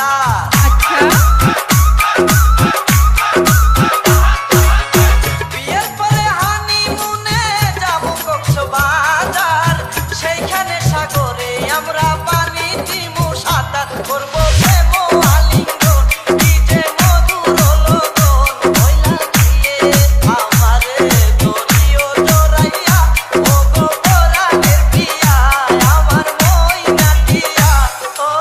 সাদা। আচ্ছা, বিয়ের পরে হানিমুনে যাব কক্সবাজার, সেইখানে সাগরে আমরা পানি দিমু সাঁতার, করবো প্রেম আলিঙ্গন, কি যে মধুর লগন, হইলা গিয়ে আমারে দরিও জড়াইয়া, ও গো পরাণের পিয়া, আমার মইনা টিয়া, ও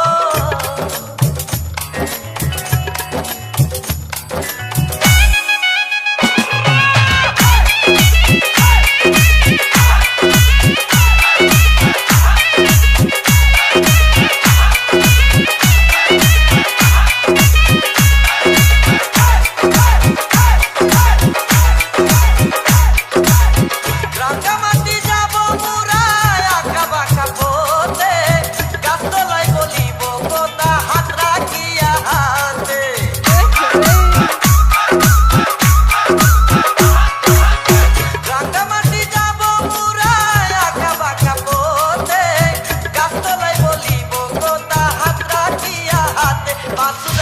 রাঙ্গামাটি যাব মুরায় আঁকা বাঁকা পথে, গাছতলায় বলিব কথা হাত রাখিয়া হাতে। রাঙ্গামাটি যাব মুরায় আঁকা বাঁকা পথে, গাছতলায় বলিব কথা হাত রাখিয়া হাতে। বাসুর